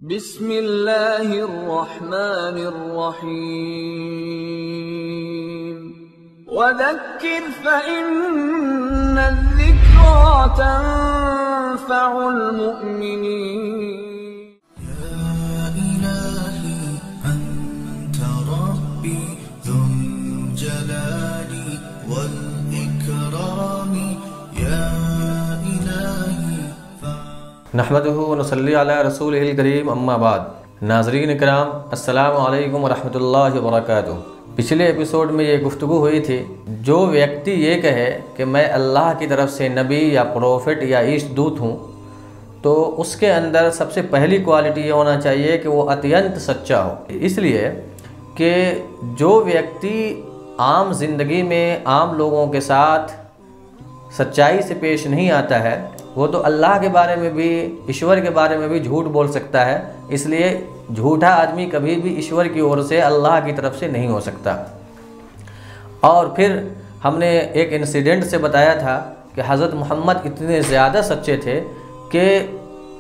बिस्मिल्लाहिर्रहमानिर्रहीम वज़क्किर फ़इन्नज़्ज़िक्रा तन्फ़उल मुअ्मिनीन। नहमदुहु व नसल्ली अला रसूलिहिल करीम अम्मा बाद। नाज़रीन इकराम, अस्सलामु अलैकुम व रहमतुल्लाहि व बरकातुहू। पिछले एपिसोड में ये गुफ्तगू हुई थी, जो व्यक्ति ये कहे कि मैं अल्लाह की तरफ से नबी या प्रोफेट या ईश दूत हूँ, तो उसके अंदर सबसे पहली क्वालिटी ये होना चाहिए कि वो अत्यंत सच्चा हो। इसलिए कि जो व्यक्ति आम ज़िंदगी में आम लोगों के साथ सच्चाई से पेश नहीं आता है, वो तो अल्लाह के बारे में भी, ईश्वर के बारे में भी झूठ बोल सकता है। इसलिए झूठा आदमी कभी भी ईश्वर की ओर से, अल्लाह की तरफ से नहीं हो सकता। और फिर हमने एक इंसिडेंट से बताया था कि हज़रत मोहम्मद इतने ज़्यादा सच्चे थे कि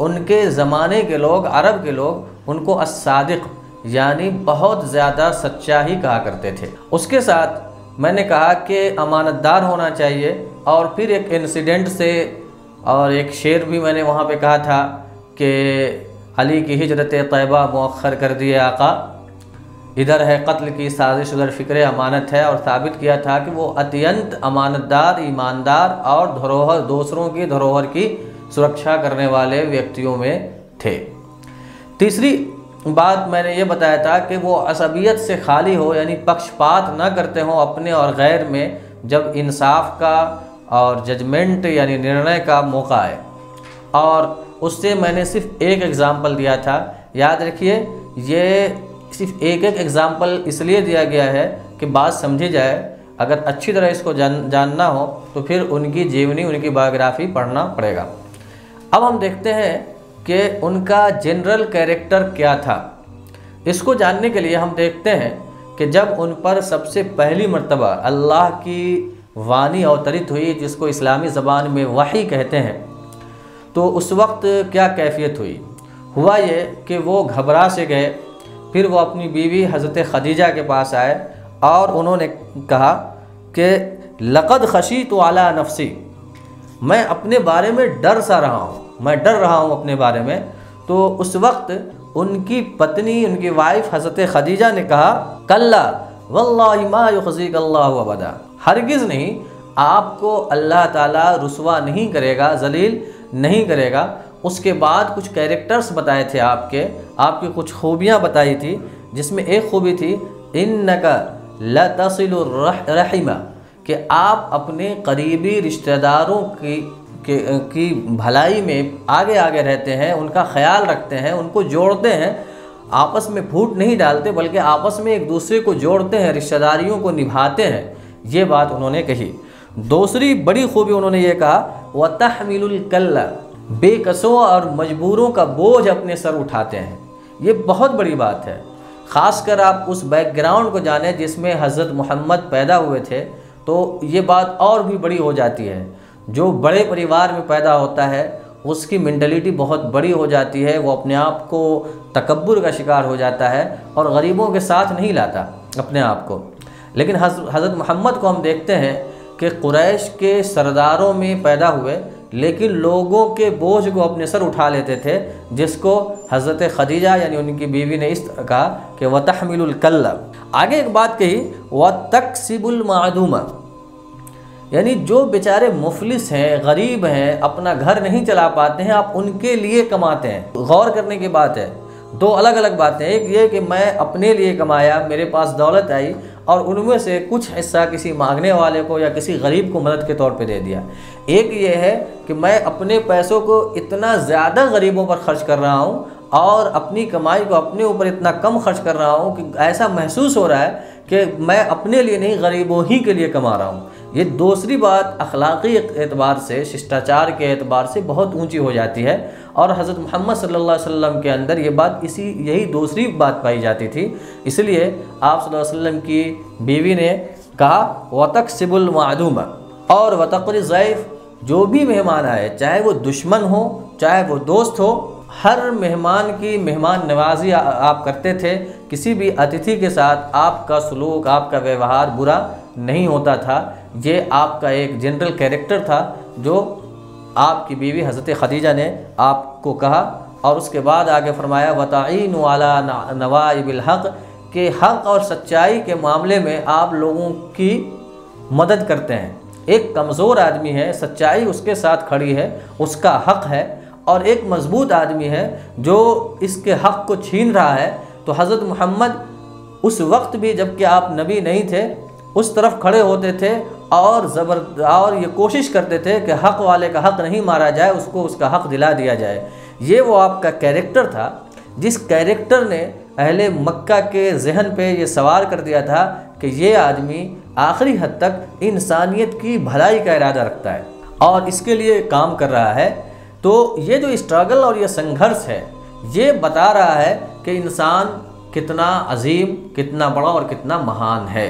उनके ज़माने के लोग, अरब के लोग उनको अस्सादिक़ यानी बहुत ज़्यादा सच्चा ही कहा करते थे। उसके साथ मैंने कहा कि अमानतदार होना चाहिए। और फिर एक इंसिडेंट से और एक शेर भी मैंने वहाँ पे कहा था कि अली की हिजरत तैयबा मुअख्खर कर दिए आका, इधर है कत्ल की साजिश उधर फ़िक्र अमानत है। और साबित किया था कि वो अत्यंत अमानतदार, ईमानदार और धरोहर, दूसरों की धरोहर की सुरक्षा करने वाले व्यक्तियों में थे। तीसरी बात मैंने ये बताया था कि वो असबियत से खाली हो, यानी पक्षपात न करते हों अपने और गैर में, जब इंसाफ का और जजमेंट यानी निर्णय का मौका आए। और उससे मैंने सिर्फ एक एग्ज़ाम्पल दिया था। याद रखिए, ये सिर्फ एक एग्ज़ाम्पल इसलिए दिया गया है कि बात समझी जाए। अगर अच्छी तरह इसको जानना हो तो फिर उनकी जीवनी, उनकी बायोग्राफी पढ़ना पड़ेगा। अब हम देखते हैं कि उनका जनरल कैरेक्टर क्या था। इसको जानने के लिए हम देखते हैं कि जब उन पर सबसे पहली मर्तबा अल्लाह की वाणी अवतरित हुई, जिसको इस्लामी ज़बान में वही कहते हैं, तो उस वक्त क्या कैफियत हुई। हुआ ये कि वो घबरा से गए। फिर वो अपनी बीवी हज़रत खदीजा के पास आए और उन्होंने कहा कि लक़द खशीतु अला नफ़्सी, मैं अपने बारे में डर सा रहा हूँ, मैं डर रहा हूँ अपने बारे में। तो उस वक्त उनकी पत्नी, उनकी वाइफ हज़रत खदीजा ने कहा, कल्ला वल्लाहि मा युख़ज़ीक अल्लाहु अबदा, हरगिज़ नहीं, आपको अल्लाह ताला रुसवा नहीं करेगा, जलील नहीं करेगा। उसके बाद कुछ कैरेक्टर्स बताए थे आपकी कुछ खूबियाँ बताई थी, जिसमें एक खूबी थी इन्नका लतसिलुर रहिमा, कि आप अपने करीबी रिश्तेदारों की भलाई में आगे आगे रहते हैं, उनका ख्याल रखते हैं, उनको जोड़ते हैं, आपस में फूट नहीं डालते बल्कि आपस में एक दूसरे को जोड़ते हैं, रिश्तेदारियों को निभाते हैं। ये बात उन्होंने कही। दूसरी बड़ी खूबी उन्होंने ये कहा, वतहमिलुल कल्ला, बेकसों और मजबूरों का बोझ अपने सर उठाते हैं। ये बहुत बड़ी बात है। ख़ासकर आप उस बैकग्राउंड को जानें जिसमें हज़रत मोहम्मद पैदा हुए थे, तो ये बात और भी बड़ी हो जाती है। जो बड़े परिवार में पैदा होता है उसकी मेंटलिटी बहुत बड़ी हो जाती है, वो अपने आप को तकब्बुर का शिकार हो जाता है और गरीबों के साथ नहीं लाता अपने आप को। लेकिन हज़रत मोहम्मद को हम देखते हैं कि कुरैश के सरदारों में पैदा हुए, लेकिन लोगों के बोझ को अपने सर उठा लेते थे, जिसको हज़रत खदीजा यानी उनकी बीवी ने इस तरह कहा कि वतहमिलुल कल्ला। आगे एक बात कही, वतक्सिबुल मादूमा, यानी जो बेचारे मुफलिस हैं, गरीब हैं, अपना घर नहीं चला पाते हैं, आप उनके लिए कमाते हैं। गौर करने की बात है, दो अलग अलग बातें। एक ये कि मैं अपने लिए कमाया, मेरे पास दौलत आई और उनमें से कुछ हिस्सा किसी मांगने वाले को या किसी गरीब को मदद के तौर पे दे दिया। एक ये है कि मैं अपने पैसों को इतना ज़्यादा गरीबों पर खर्च कर रहा हूँ और अपनी कमाई को अपने ऊपर इतना कम खर्च कर रहा हूँ कि ऐसा महसूस हो रहा है कि मैं अपने लिए नहीं, गरीबों ही के लिए कमा रहा हूँ। ये दूसरी बात अखलाक़ी एतबार से, शिष्टाचार के एतबार से बहुत ऊंची हो जाती है। और हज़रत मोहम्मद सल्लल्लाहु अलैहि वसल्लम के अंदर ये बात, यही दूसरी बात पाई जाती थी। इसलिए आप सल्लल्लाहु अलैहि वसल्लम की बीवी ने कहा वतक्सिबुल मादूमा और वतक़री ज़ैफ़, जो भी मेहमान आए, चाहे वो दुश्मन हो चाहे वो दोस्त हो, हर मेहमान की मेहमान नवाजी आप करते थे। किसी भी अतिथि के साथ आपका सलूक, आपका व्यवहार बुरा नहीं होता था। ये आपका एक जनरल कैरेक्टर था जो आपकी बीवी हज़रत खदीजा ने आपको कहा। और उसके बाद आगे फरमाया वताईनु अला नवाइबिल हक़, के हक़ और सच्चाई के मामले में आप लोगों की मदद करते हैं। एक कमज़ोर आदमी है, सच्चाई उसके साथ खड़ी है, उसका हक़ है, और एक मजबूत आदमी है जो इसके हक़ को छीन रहा है। तो हज़रत मोहम्मद उस वक्त भी जबकि आप नबी नहीं थे उस तरफ खड़े होते थे और ये कोशिश करते थे कि हक़ वाले का हक़ नहीं मारा जाए, उसको उसका हक़ दिला दिया जाए। ये वो आपका कैरेक्टर था जिस कैरेक्टर ने अहले मक्का के जहन पे ये सवार कर दिया था कि ये आदमी आखिरी हद तक इंसानियत की भलाई का इरादा रखता है और इसके लिए काम कर रहा है। तो ये जो स्ट्रगल और ये संघर्ष है ये बता रहा है कि इंसान कितना अजीम, कितना बड़ा और कितना महान है।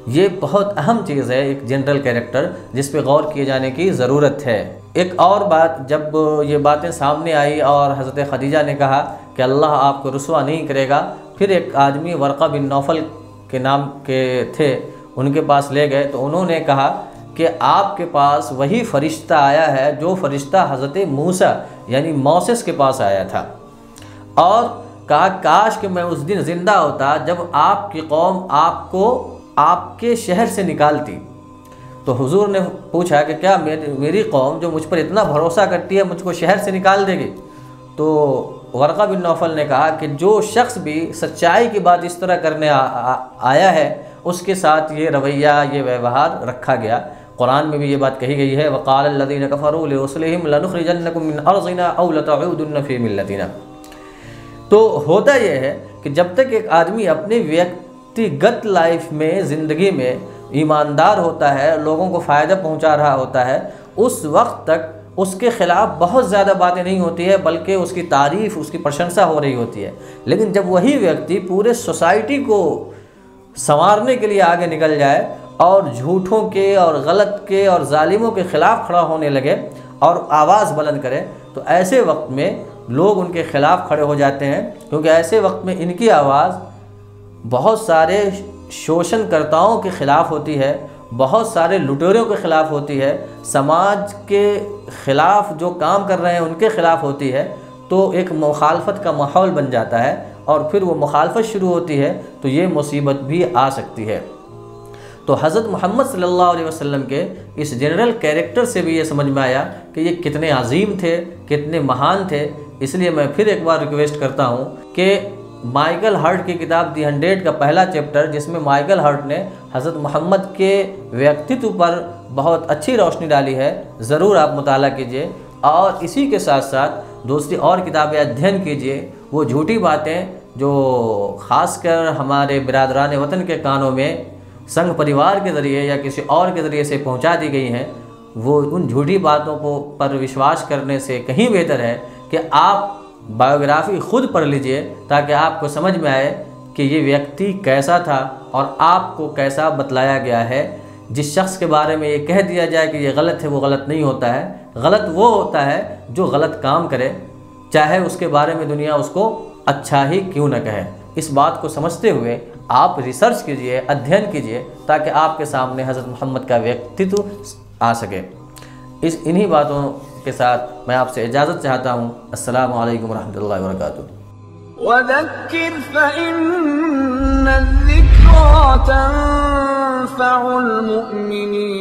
ये बहुत अहम चीज़ है, एक जनरल कैरेक्टर जिस पे गौर किए जाने की ज़रूरत है। एक और बात, जब ये बातें सामने आई और हज़रत खदीजा ने कहा कि अल्लाह आपको रुसवा नहीं करेगा, फिर एक आदमी वर्क़ा बिन नौफल के नाम के थे, उनके पास ले गए तो उन्होंने कहा कि आपके पास वही फ़रिश्ता आया है जो फ़रिश्ता हज़रत मूसा यानी मौसेस के पास आया था, और कहा काश कि मैं उस दिन ज़िंदा होता जब आपकी कौम आपको आपके शहर से निकालती। तो हुजूर ने पूछा कि क्या मेरी कौम जो मुझ पर इतना भरोसा करती है मुझको शहर से निकाल देगी? तो वर्क़ा बिन नौफल ने कहा कि जो शख्स भी सच्चाई की बात इस तरह करने आया है उसके साथ ये रवैया, ये व्यवहार रखा गया। कुरान में भी ये बात कही गई है, वक़ाल लज़ीना कफ़रू लिरुसुलिहिम लनुख़रिजन्नकुम मिन अर्ज़िना औ लतऊदुन्न फ़ी मिल्लतिना। तो होता यह है कि जब तक एक आदमी अपने व्यक्तिगत लाइफ में, ज़िंदगी में ईमानदार होता है, लोगों को फ़ायदा पहुंचा रहा होता है, उस वक्त तक उसके ख़िलाफ़ बहुत ज़्यादा बातें नहीं होती है, बल्कि उसकी तारीफ़, उसकी प्रशंसा हो रही होती है। लेकिन जब वही व्यक्ति पूरे सोसाइटी को संवारने के लिए आगे निकल जाए और झूठों के और गलत के और जालिमों के ख़िलाफ़ खड़ा होने लगे और आवाज़ बुलंद करे, तो ऐसे वक्त में लोग उनके ख़िलाफ़ खड़े हो जाते हैं, क्योंकि ऐसे वक्त में इनकी आवाज़ बहुत सारे शोषणकर्ताओं के ख़िलाफ़ होती है, बहुत सारे लुटेरों के ख़िलाफ़ होती है, समाज के ख़िलाफ़ जो काम कर रहे हैं उनके ख़िलाफ़ होती है। तो एक मुखालफत का माहौल बन जाता है और फिर वो मुखालफत शुरू होती है तो ये मुसीबत भी आ सकती है। तो हज़रत मोहम्मद सल्लल्लाहु अलैहि वसल्लम के इस जनरल कैरेक्टर से भी ये समझ में आया कि ये कितने अजीम थे, कितने महान थे। इसलिए मैं फिर एक बार रिक्वेस्ट करता हूँ कि माइकल हर्ट की किताब दी 100 का पहला चैप्टर, जिसमें माइकल हर्ट ने हज़रत मोहम्मद के व्यक्तित्व पर बहुत अच्छी रोशनी डाली है, ज़रूर आप मुताला कीजिए। और इसी के साथ साथ दूसरी और किताबें अध्ययन कीजिए। वो झूठी बातें जो ख़ासकर हमारे बिरादरान वतन के कानों में संघ परिवार के ज़रिए या किसी और के ज़रिए से पहुंचा दी गई हैं, वो उन झूठी बातों को पर विश्वास करने से कहीं बेहतर है कि आप बायोग्राफ़ी ख़ुद पढ़ लीजिए, ताकि आपको समझ में आए कि ये व्यक्ति कैसा था और आपको कैसा बतलाया गया है। जिस शख्स के बारे में ये कह दिया जाए कि ये गलत है, वो गलत नहीं होता है। गलत वो होता है जो गलत काम करे, चाहे उसके बारे में दुनिया उसको अच्छा ही क्यों न कहे। इस बात को समझते हुए आप रिसर्च कीजिए, अध्ययन कीजिए, ताकि आपके सामने हज़रत मोहम्मद का व्यक्तित्व आ सके। इन्हीं बातों के साथ मैं आपसे इजाज़त चाहता हूँ। अस्सलामु अलैकुम वरहमतुल्लाहि वबरकातुहू। वज़क्किर फ़इन्न ज़िक्रा तंफ़उल मुअमिनीन।